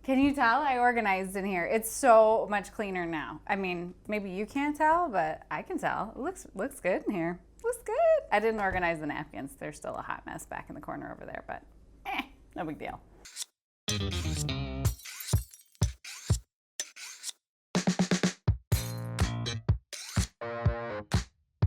Can you tell I organized in here? It's so much cleaner now. I mean, maybe you can't tell, but I can tell. It looks good in here. Looks good. I didn't organize the napkins. They're still a hot mess back in the corner over there, but no big deal.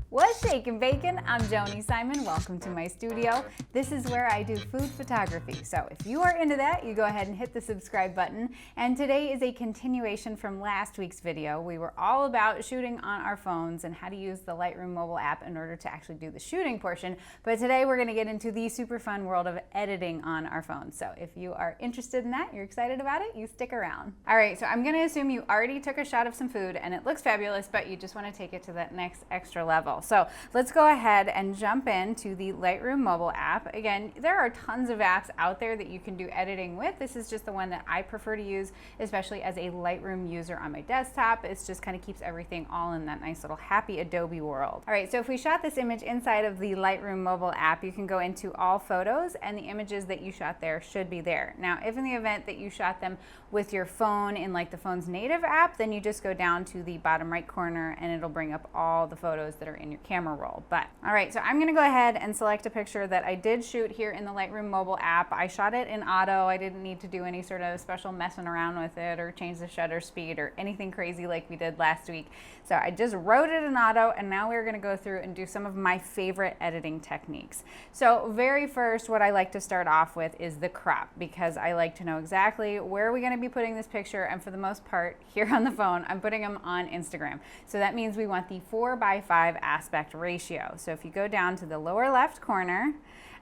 What's shakin' bacon? I'm Joni Simon. Welcome to my studio. This is where I do food photography. So if you are into that, you go ahead and hit the subscribe button. And today is a continuation from last week's video. We were all about shooting on our phones and how to use the Lightroom mobile app in order to actually do the shooting portion. But today we're gonna get into the super fun world of editing on our phones. So if you are interested in that, you're excited about it, you stick around. All right, so I'm gonna assume you already took a shot of some food and it looks fabulous, but you just wanna take it to that next extra level. So let's go ahead and jump into the Lightroom mobile app. Again, there are tons of apps out there that you can do editing with. This is just the one that I prefer to use, especially as a Lightroom user on my desktop. It just kind of keeps everything all in that nice little happy Adobe world. All right, so if we shot this image inside of the Lightroom mobile app, you can go into all photos and the images that you shot there should be there. Now, if in the event that you shot them with your phone in like the phone's native app, then you just go down to the bottom right corner and it'll bring up all the photos that are in your camera roll. But all right, so I'm gonna go ahead and select a picture that I did shoot here in the Lightroom mobile app. I shot it in auto. I didn't need to do any sort of special messing around with it or change the shutter speed or anything crazy like we did last week. So I just wrote it in auto, and now we're gonna go through and do some of my favorite editing techniques. So very first, what I like to start off with is the crop, because I like to know exactly where we're gonna be putting this picture, and for the most part here on the phone, I'm putting them on Instagram. So that means we want the 4:5 aspect ratio. So if you go down to the lower left corner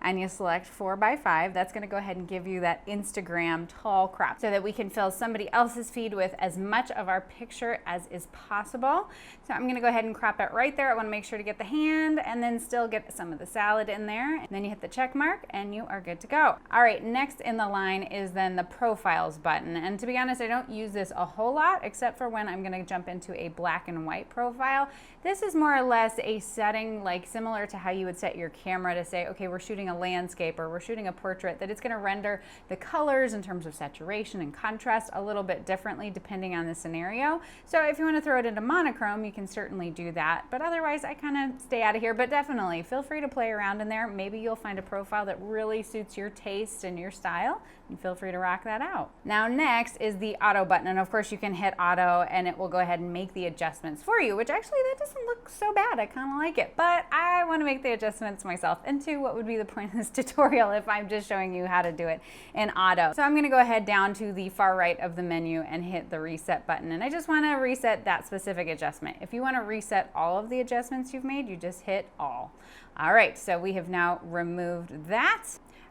and you select 4:5, that's gonna go ahead and give you that Instagram tall crop so that we can fill somebody else's feed with as much of our picture as is possible. So I'm gonna go ahead and crop it right there. I wanna make sure to get the hand and then still get some of the salad in there. And then you hit the check mark and you are good to go. All right, next in the line is then the profiles button. And to be honest, I don't use this a whole lot except for when I'm gonna jump into a black and white profile. This is more or less a setting like similar to how you would set your camera to say, okay, we're shooting a landscape or we're shooting a portrait, that it's going to render the colors in terms of saturation and contrast a little bit differently depending on the scenario. So if you want to throw it into monochrome, you can certainly do that, but otherwise I kind of stay out of here. But definitely feel free to play around in there. Maybe you'll find a profile that really suits your taste and your style, and feel free to rock that out. Now next is the auto button, and of course you can hit auto and it will go ahead and make the adjustments for you, which actually that doesn't look so bad. I kind of like it, but I want to make the adjustments myself. And two, what would be the point of this tutorial if I'm just showing you how to do it in auto? So I'm going to go ahead down to the far right of the menu and hit the reset button, and I just want to reset that specific adjustment. If you want to reset all of the adjustments you've made, you just hit all. All right, so we have now removed that.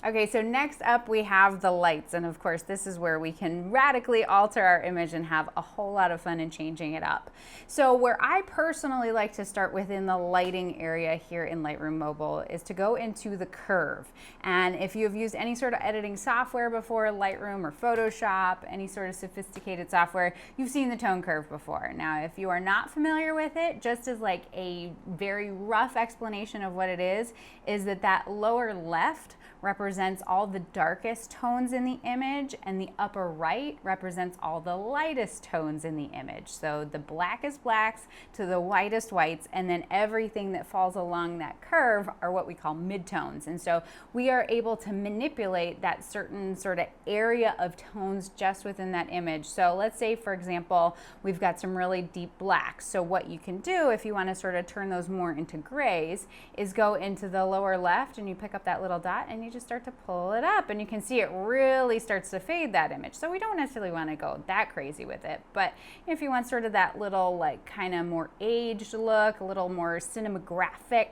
Okay, so next up we have the lights, and of course this is where we can radically alter our image and have a whole lot of fun in changing it up. So where I personally like to start within the lighting area here in Lightroom Mobile is to go into the curve. And if you have used any sort of editing software before, Lightroom or Photoshop, any sort of sophisticated software, you've seen the tone curve before. Now if you are not familiar with it, just as like a very rough explanation of what it is that lower left represents all the darkest tones in the image, and the upper right represents all the lightest tones in the image. So the blackest blacks to the whitest whites, and then everything that falls along that curve are what we call midtones. And so we are able to manipulate that certain sort of area of tones just within that image. So let's say, for example, we've got some really deep blacks. So what you can do if you want to sort of turn those more into grays is go into the lower left and you pick up that little dot and you just start to pull it up, and you can see it really starts to fade that image. So we don't necessarily want to go that crazy with it, but if you want sort of that little like kind of more aged look, a little more cinematographic,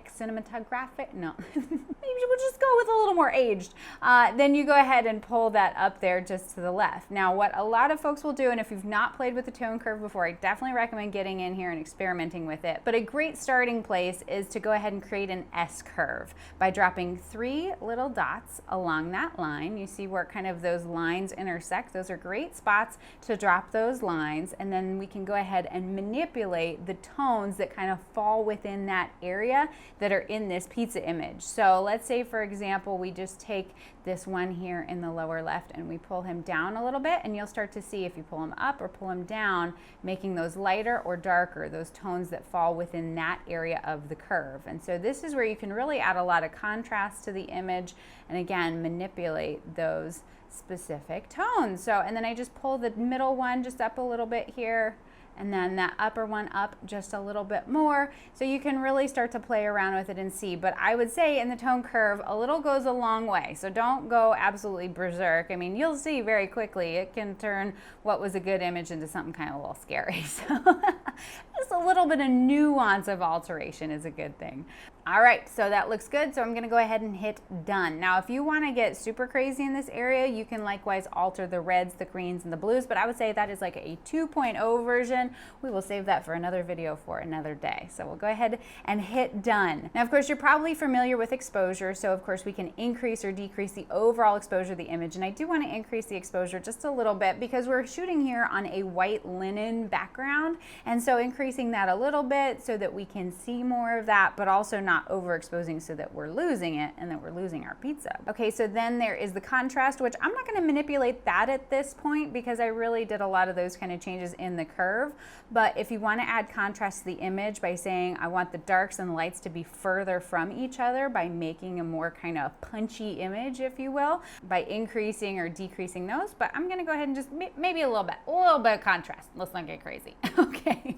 no, maybe we'll just go with a little more aged, then you go ahead and pull that up there just to the left. Now what a lot of folks will do, and if you've not played with the tone curve before, I definitely recommend getting in here and experimenting with it, but a great starting place is to go ahead and create an S curve by dropping 3 little dots dots along that line. You see where kind of those lines intersect. Those are great spots to drop those lines, and then we can go ahead and manipulate the tones that kind of fall within that area that are in this pizza image. So let's say, for example, we just take this one here in the lower left and we pull him down a little bit, and you'll start to see if you pull him up or pull him down, making those lighter or darker, those tones that fall within that area of the curve. And so this is where you can really add a lot of contrast to the image and again manipulate those specific tones. So, and then I just pull the middle one just up a little bit here, and then that upper one up just a little bit more. So you can really start to play around with it and see. But I would say in the tone curve, a little goes a long way. So don't go absolutely berserk. I mean, you'll see very quickly it can turn what was a good image into something kind of a little scary. So just a little bit of nuance of alteration is a good thing. All right, so that looks good. So I'm gonna go ahead and hit done. Now, if you wanna get super crazy in this area, you can likewise alter the reds, the greens, and the blues, but I would say that is like a 2.0 version. We will save that for another video for another day. So we'll go ahead and hit done. Now, of course, you're probably familiar with exposure. So of course we can increase or decrease the overall exposure of the image. And I do wanna increase the exposure just a little bit because we're shooting here on a white linen background. And so increasing that a little bit so that we can see more of that, but also not overexposing so that we're losing it and that we're losing our pizza. Okay, so then there is the contrast, which I'm not gonna manipulate that at this point because I really did a lot of those kind of changes in the curve. But if you wanna add contrast to the image by saying, I want the darks and the lights to be further from each other by making a more kind of punchy image, if you will, by increasing or decreasing those. But I'm gonna go ahead and just maybe a little bit of contrast. Let's not get crazy, okay?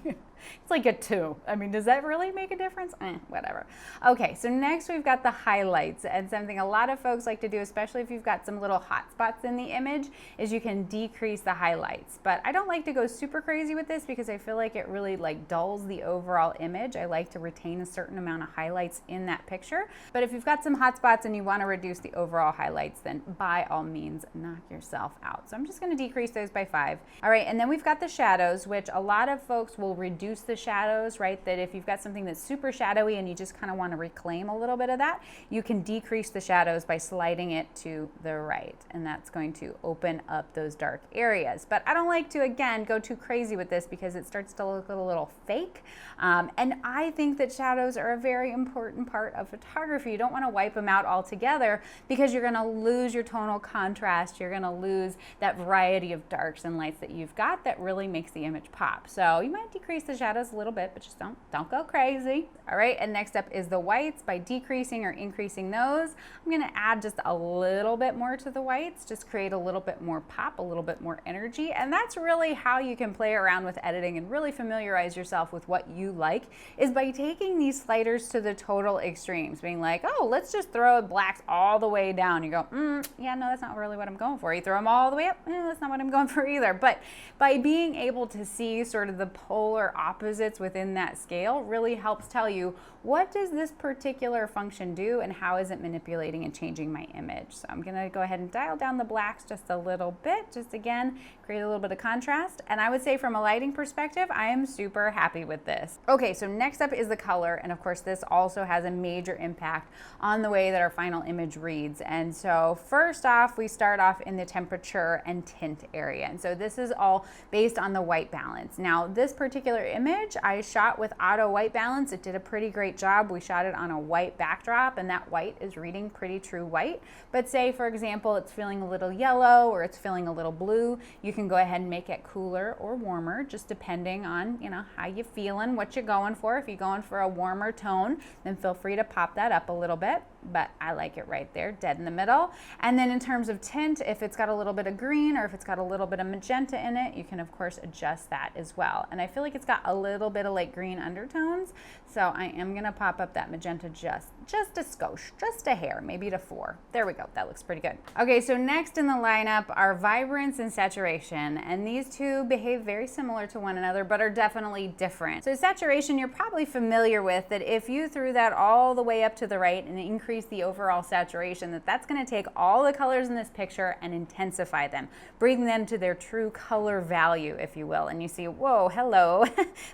It's like a 2. I mean, does that really make a difference? Whatever. Okay, so next we've got the highlights, and something a lot of folks like to do, especially if you've got some little hot spots in the image, is you can decrease the highlights. But I don't like to go super crazy with this because I feel like it really like dulls the overall image. I like to retain a certain amount of highlights in that picture. But if you've got some hot spots and you want to reduce the overall highlights, then by all means, knock yourself out. So I'm just going to decrease those by 5. All right, and then we've got the shadows, which a lot of folks will reduce the shadows, right? That if you've got something that's super shadowy and you just kind of want to reclaim a little bit of that, you can decrease the shadows by sliding it to the right, and that's going to open up those dark areas. But I don't like to, again, go too crazy with this because it starts to look a little fake. And I think that shadows are a very important part of photography. You don't want to wipe them out altogether because you're going to lose your tonal contrast. You're going to lose that variety of darks and lights that you've got that really makes the image pop. So you might decrease the shadows a little bit, but just don't go crazy. All right, and next up is the whites. By decreasing or increasing those, I'm gonna add just a little bit more to the whites, just create a little bit more pop, a little bit more energy, and that's really how you can play around with editing and really familiarize yourself with what you like, is by taking these sliders to the total extremes, being like, oh, let's just throw blacks all the way down. You go, yeah, no, that's not really what I'm going for. You throw them all the way up, that's not what I'm going for either. But by being able to see sort of the polar opposites within that scale really helps tell you what does this particular function do and how is it manipulating and changing my image. So I'm gonna go ahead and dial down the blacks just a little bit, just again, create a little bit of contrast. And I would say from a lighting perspective, I am super happy with this. Okay, so next up is the color. And of course, this also has a major impact on the way that our final image reads. And so first off, we start off in the temperature and tint area. And so this is all based on the white balance. Now, this particular image I shot with auto white balance. It did a pretty great job. We shot it on a white backdrop, and that white is reading pretty true white. But say, for example, it's feeling a little yellow or it's feeling a little blue, you can go ahead and make it cooler or warmer, just depending on, you know, how you feeling, what you're going for. If you're going for a warmer tone, then feel free to pop that up a little bit. But I like it right there, dead in the middle. And then in terms of tint, if it's got a little bit of green or if it's got a little bit of magenta in it, you can of course adjust that as well. And I feel like it's got a little bit of like green undertones, so I am gonna pop up that magenta just a skosh, just a hair, maybe to 4. There we go, that looks pretty good. Okay, so next in the lineup are vibrance and saturation, and these two behave very similar to one another, but are definitely different. So saturation, you're probably familiar with, that if you threw that all the way up to the right and increased increase the overall saturation, that's going to take all the colors in this picture and intensify them, bring them to their true color value, if you will. And you see, whoa, hello,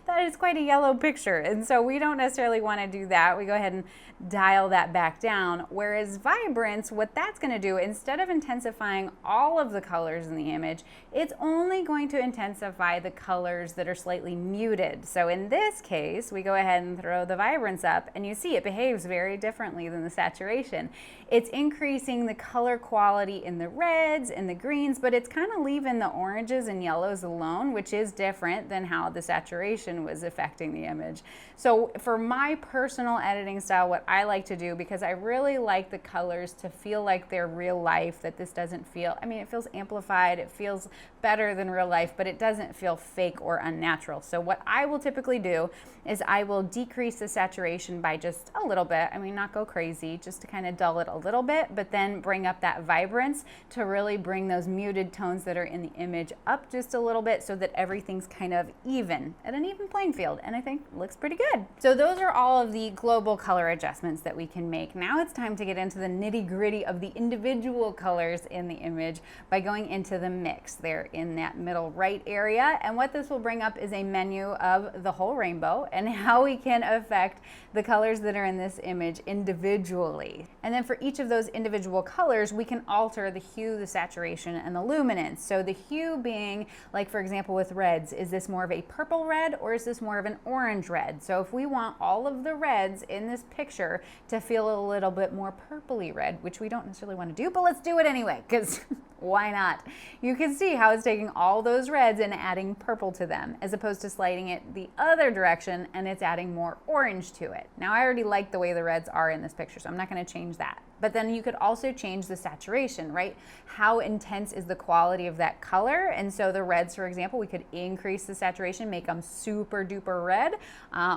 that is quite a yellow picture. And so we don't necessarily want to do that. We go ahead and dial that back down. Whereas vibrance, what that's going to do, instead of intensifying all of the colors in the image, it's only going to intensify the colors that are slightly muted. So in this case, we go ahead and throw the vibrance up, and you see it behaves very differently than the saturation. It's increasing the color quality in the reds and the greens, but it's kind of leaving the oranges and yellows alone, which is different than how the saturation was affecting the image. So for my personal editing style, what I like to do, because I really like the colors to feel like they're real life, that this doesn't feel, I mean, it feels amplified, it feels better than real life, but it doesn't feel fake or unnatural. So what I will typically do is I will decrease the saturation by just a little bit. I mean, not go crazy, just to kind of dull it a little bit, but then bring up that vibrance to really bring those muted tones that are in the image up just a little bit, so that everything's kind of even, at an even playing field, and I think it looks pretty good. So those are all of the global color adjustments that we can make. Now it's time to get into the nitty-gritty of the individual colors in the image by going into the mix there in that middle right area. And what this will bring up is a menu of the whole rainbow and how we can affect the colors that are in this image individually. And then for each of those individual colors, we can alter the hue, the saturation, and the luminance. So the hue being, like for example with reds, is this more of a purple red or is this more of an orange red? So if we want all of the reds in this picture to feel a little bit more purpley red, which we don't necessarily want to do, but let's do it anyway, because why not? You can see how it's taking all those reds and adding purple to them, as opposed to sliding it the other direction and it's adding more orange to it. Now I already like the way the reds are in this picture, so I'm not going to change that. But then you could also change the saturation, right? How intense is the quality of that color? And so the reds, for example, we could increase the saturation, make them super duper red,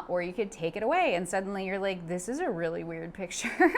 or you could take it away and suddenly you're like, this is a really weird picture.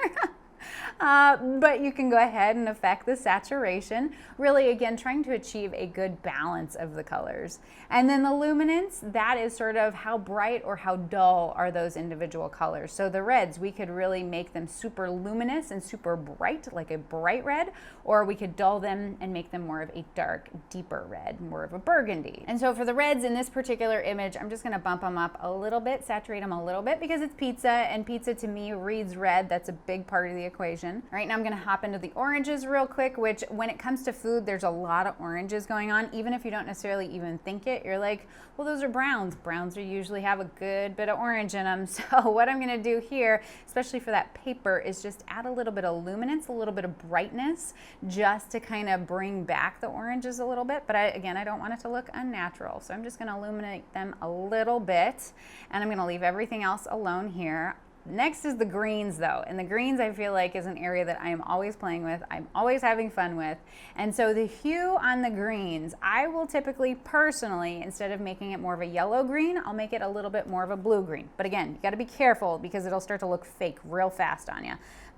But you can go ahead and affect the saturation, really again trying to achieve a good balance of the colors. And then the luminance, that is sort of how bright or how dull are those individual colors. So the reds, we could really make them super luminous and super bright, like a bright red, or we could dull them and make them more of a dark, deeper red, more of a burgundy. And so for the reds in this particular image, I'm just going to bump them up a little bit, saturate them a little bit, because it's pizza, and pizza to me reads red. That's a big part of the equation. All right, now I'm going to hop into the oranges real quick, which when it comes to food, there's a lot of oranges going on. Even if you don't necessarily even think it, you're like, well, those are browns. Browns are usually have a good bit of orange in them. So what I'm going to do here, especially for that paper, is just add a little bit of luminance, a little bit of brightness, just to kind of bring back the oranges a little bit. But again, I don't want it to look unnatural. So I'm just going to illuminate them a little bit, and I'm going to leave everything else alone here. Next is the greens though, and the greens I feel like is an area that I am always playing with, I'm always having fun with. And so the hue on the greens, I will typically personally, instead of making it more of a yellow green, I'll make it a little bit more of a blue green. But again, you got to be careful because it'll start to look fake real fast on you.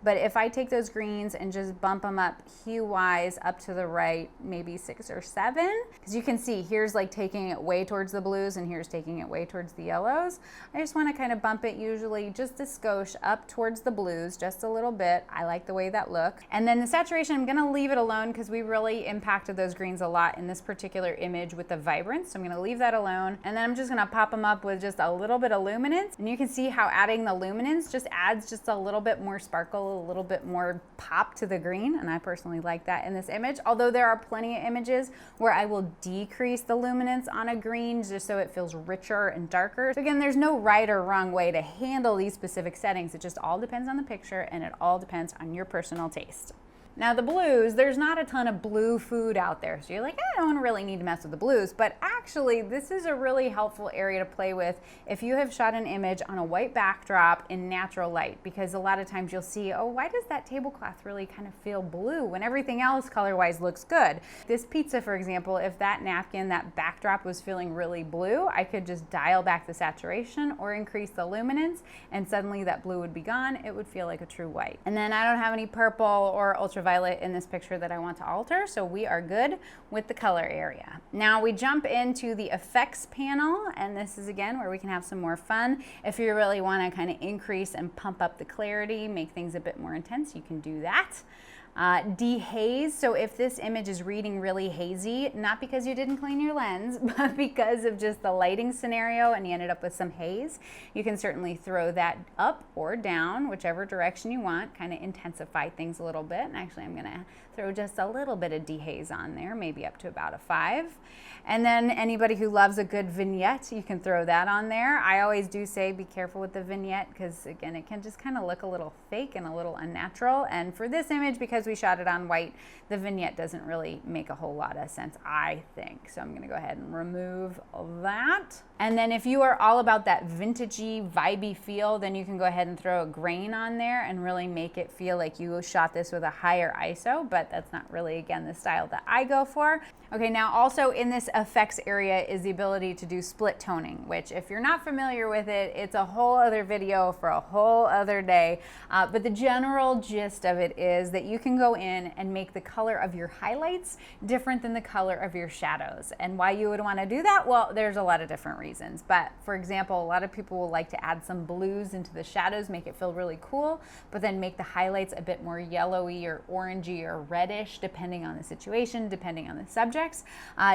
But if I take those greens and just bump them up hue-wise up to the right, maybe 6 or 7, because you can see here's like taking it way towards the blues and here's taking it way towards the yellows. I just want to kind of bump it usually just a skosh up towards the blues, just a little bit. I like the way that looks. And then the saturation, I'm going to leave it alone because we really impacted those greens a lot in this particular image with the vibrance. So I'm going to leave that alone. And then I'm just going to pop them up with just a little bit of luminance. And you can see how adding the luminance just adds just a little bit more sparkle, a little bit more pop to the green, and I personally like that in this image. Although there are plenty of images where I will decrease the luminance on a green just so it feels richer and darker. So again, there's no right or wrong way to handle these specific settings. It just all depends on the picture and it all depends on your personal taste. Now the blues, there's not a ton of blue food out there. So you're like, I don't really need to mess with the blues. But actually, this is a really helpful area to play with if you have shot an image on a white backdrop in natural light. Because a lot of times you'll see, oh, why does that tablecloth really kind of feel blue when everything else color-wise looks good? This pizza, for example, if that napkin, that backdrop was feeling really blue, I could just dial back the saturation or increase the luminance, and suddenly that blue would be gone. It would feel like a true white. And then I don't have any purple or ultraviolet in this picture that I want to alter, so we are good with the color color area. Now we jump into the effects panel, and this is again where we can have some more fun. If you really want to kind of increase and pump up the clarity, make things a bit more intense, you can do that. Dehaze, so if this image is reading really hazy, not because you didn't clean your lens, but because of just the lighting scenario and you ended up with some haze, you can certainly throw that up or down, whichever direction you want, kind of intensify things a little bit. And actually I'm gonna throw just a little bit of dehaze on there, maybe up to about a 5. And then anybody who loves a good vignette, you can throw that on there. I always do say be careful with the vignette because again, it can just kind of look a little fake and a little unnatural. And for this image, because we shot it on white, the vignette doesn't really make a whole lot of sense, I think. So I'm gonna go ahead and remove that. And then if you are all about that vintagey, vibey feel, then you can go ahead and throw a grain on there and really make it feel like you shot this with a higher ISO, but that's not really, again, the style that I go for. Okay, now also in this effects area is the ability to do split toning, which if you're not familiar with it, it's a whole other video for a whole other day. But the general gist of it is that you can go in and make the color of your highlights different than the color of your shadows. And why you would want to do that? Well, there's a lot of different reasons. But for example, a lot of people will like to add some blues into the shadows, make it feel really cool, but then make the highlights a bit more yellowy or orangey or reddish, depending on the situation, depending on the subject.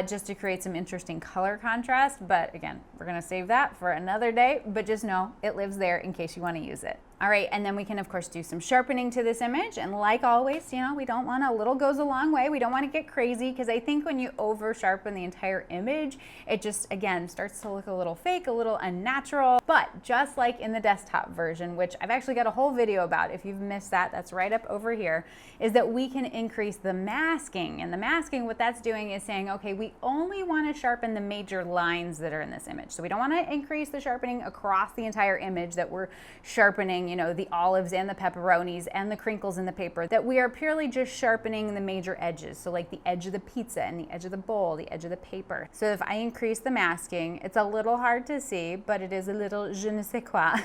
Just to create some interesting color contrast. But again, we're going to save that for another day, but just know it lives there in case you want to use it. All right, and then we can of course do some sharpening to this image, and like always, you know, we don't want, a little goes a long way. We don't want to get crazy, because I think when you over sharpen the entire image, it just again starts to look a little fake, a little unnatural. But just like in the desktop version, which I've actually got a whole video about, if you've missed that, that's right up over here, is that we can increase the masking. And the masking, what that's doing is saying, okay, we only want to sharpen the major lines that are in this image. So we don't want to increase the sharpening across the entire image, that we're sharpening, you know, the olives and the pepperonis and the crinkles in the paper, that we are purely just sharpening the major edges. So like the edge of the pizza and the edge of the bowl, the edge of the paper. So if I increase the masking, it's a little hard to see, but it is a little je ne sais quoi.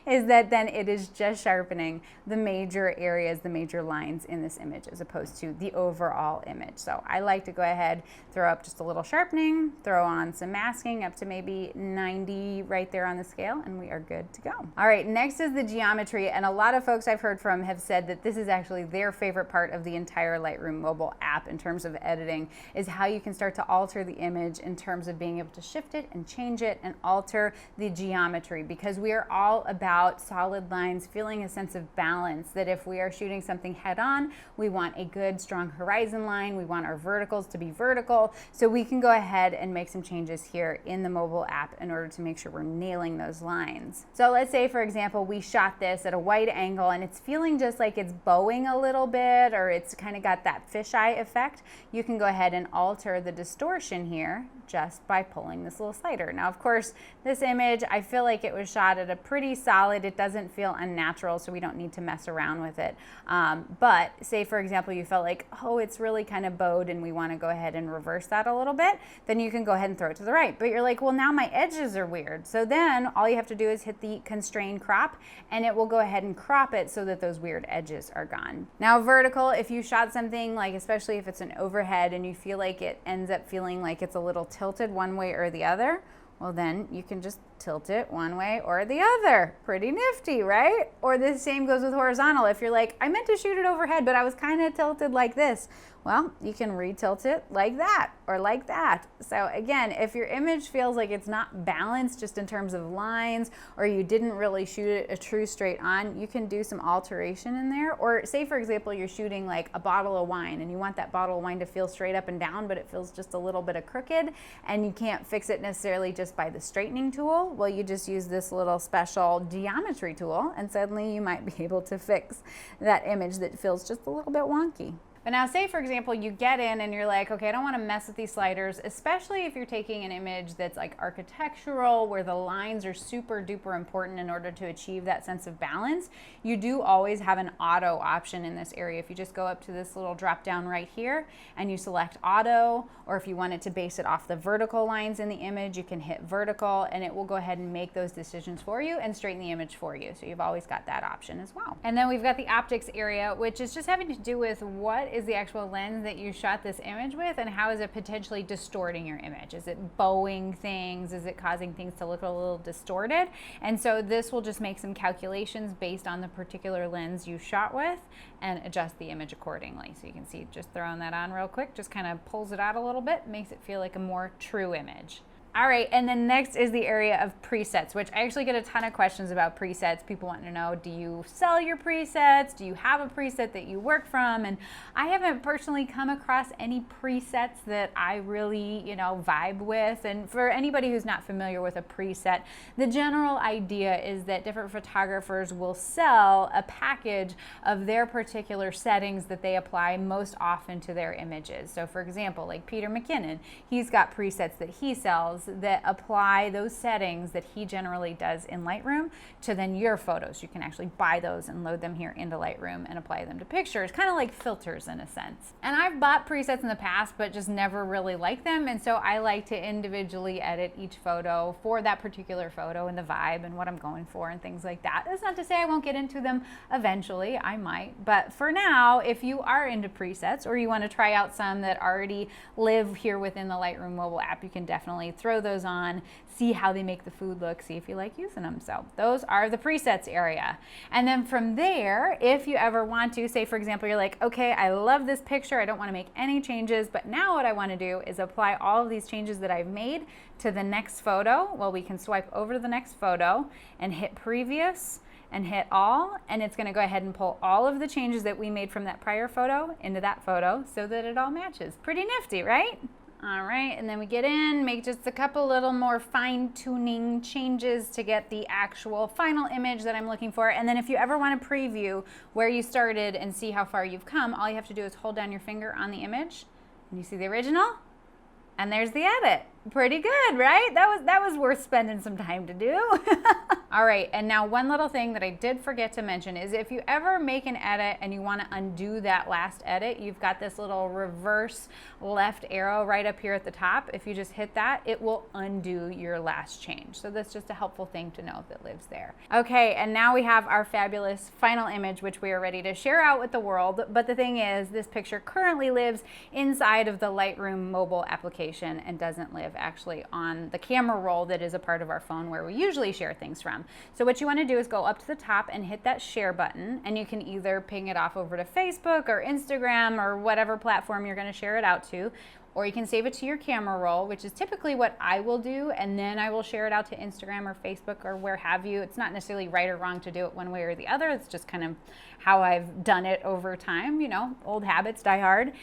Is that then it is just sharpening the major areas, the major lines in this image, as opposed to the overall image. So I like to go ahead, throw up just a little sharpening, throw on some masking up to maybe 90 right there on the scale, and we are good to go. All right, next is the geometry, and a lot of folks I've heard from have said that this is actually their favorite part of the entire Lightroom mobile app in terms of editing, is how you can start to alter the image in terms of being able to shift it and change it and alter the geometry, because we are all about solid lines, feeling a sense of balance, that if we are shooting something head on, we want a good strong horizon line, we want our verticals to be vertical, so we can go ahead and make some changes here in the mobile app in order to make sure we're nailing those lines. So let's say, for example, we shot this at a wide angle and it's feeling just like it's bowing a little bit, or it's kind of got that fisheye effect. You can go ahead and alter the distortion here just by pulling this little slider. Now, of course, this image, I feel like it was shot at a pretty solid, it doesn't feel unnatural, so we don't need to mess around with it. But say, for example, you felt like, oh, it's really kind of bowed and we want to go ahead and reverse that a little bit, then you can go ahead and throw it to the right. But you're like, well, now my edges are weird. So then all you have to do is hit the constrain crop, and it will go ahead and crop it so that those weird edges are gone. Now, vertical, if you shot something, like especially if it's an overhead and you feel like it ends up feeling like it's a little tilted one way or the other, well, then you can just tilt it one way or the other. Pretty nifty, right? Or the same goes with horizontal. If you're like, I meant to shoot it overhead, but I was kind of tilted like this, well, you can retilt it like that or like that. So again, if your image feels like it's not balanced just in terms of lines, or you didn't really shoot it a true straight on, you can do some alteration in there. Or say, for example, you're shooting like a bottle of wine and you want that bottle of wine to feel straight up and down, but it feels just a little bit of crooked, and you can't fix it necessarily just by the straightening tool. Well, you just use this little special geometry tool, and suddenly you might be able to fix that image that feels just a little bit wonky. But now say, for example, you get in and you're like, okay, I don't want to mess with these sliders, especially if you're taking an image that's like architectural, where the lines are super duper important in order to achieve that sense of balance. You do always have an auto option in this area. If you just go up to this little drop down right here and you select auto, or if you wanted to base it off the vertical lines in the image, you can hit vertical and it will go ahead and make those decisions for you and straighten the image for you. So you've always got that option as well. And then we've got the optics area, which is just having to do with what is the actual lens that you shot this image with, and how is it potentially distorting your image? Is it bowing things? Is it causing things to look a little distorted? And so this will just make some calculations based on the particular lens you shot with and adjust the image accordingly. So you can see, just throwing that on real quick, just kind of pulls it out a little bit, makes it feel like a more true image. All right, and then next is the area of presets, which I actually get a ton of questions about presets. People want to know, do you sell your presets? Do you have a preset that you work from? And I haven't personally come across any presets that I really, vibe with. And for anybody who's not familiar with a preset, the general idea is that different photographers will sell a package of their particular settings that they apply most often to their images. So for example, like Peter McKinnon, he's got presets that he sells that apply those settings that he generally does in Lightroom to then your photos. You can actually buy those and load them here into Lightroom and apply them to pictures, kind of like filters in a sense. And I've bought presets in the past, but just never really liked them. And so I like to individually edit each photo for that particular photo and the vibe and what I'm going for and things like that. That's not to say I won't get into them eventually. I might. But for now, if you are into presets or you want to try out some that already live here within the Lightroom mobile app, you can definitely throw those on, see how they make the food look, see if you like using them. So those are the presets area. And then from there, if you ever want to, say for example, you're like, okay, I love this picture, I don't want to make any changes, but now what I want to do is apply all of these changes that I've made to the next photo. Well, we can swipe over to the next photo and hit previous and hit all, and it's going to go ahead and pull all of the changes that we made from that prior photo into that photo so that it all matches. Pretty nifty, right? All right, and then we get in, make just a couple little more fine-tuning changes to get the actual final image that I'm looking for. And then if you ever want to preview where you started and see how far you've come, all you have to do is hold down your finger on the image, and you see the original, and there's the edit. Pretty good, right? That was worth spending some time to do. All right, and now one little thing that I did forget to mention is if you ever make an edit and you want to undo that last edit, you've got this little reverse left arrow right up here at the top. If you just hit that, it will undo your last change. So that's just a helpful thing to know that lives there. Okay, and now we have our fabulous final image, which we are ready to share out with the world. But the thing is, this picture currently lives inside of the Lightroom mobile application and doesn't live actually on the camera roll that is a part of our phone where we usually share things from. So what you want to do is go up to the top and hit that share button, and you can either ping it off over to Facebook or Instagram or whatever platform you're going to share it out to, or you can save it to your camera roll, which is typically what I will do, and then I will share it out to Instagram or Facebook or where have you. It's not necessarily right or wrong to do it one way or the other. It's just kind of how I've done it over time. Old habits die hard.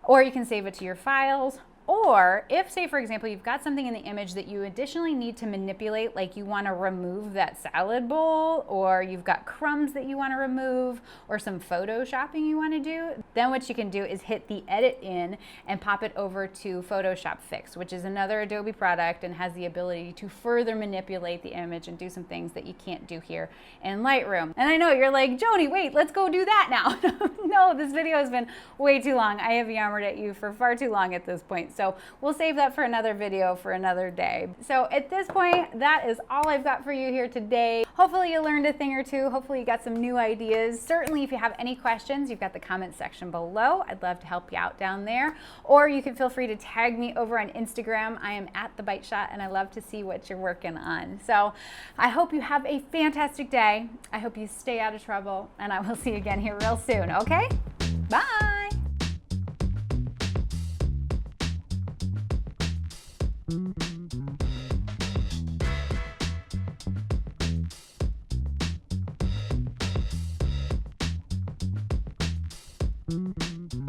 Or you can save it to your files. Or if, say, for example, you've got something in the image that you additionally need to manipulate, like you want to remove that salad bowl, or you've got crumbs that you want to remove, or some photoshopping you want to do, then what you can do is hit the edit in and pop it over to Photoshop Fix, which is another Adobe product and has the ability to further manipulate the image and do some things that you can't do here in Lightroom. And I know you're like, Joni, wait, let's go do that now. No, this video has been way too long. I have yammered at you for far too long at this point. So we'll save that for another video for another day. So at this point, that is all I've got for you here today. Hopefully you learned a thing or two. Hopefully you got some new ideas. Certainly if you have any questions, you've got the comment section below. I'd love to help you out down there. Or you can feel free to tag me over on Instagram. I am at The Bite Shot, and I love to see what you're working on. So I hope you have a fantastic day. I hope you stay out of trouble, and I will see you again here real soon, okay? Bye. Mm-hmm.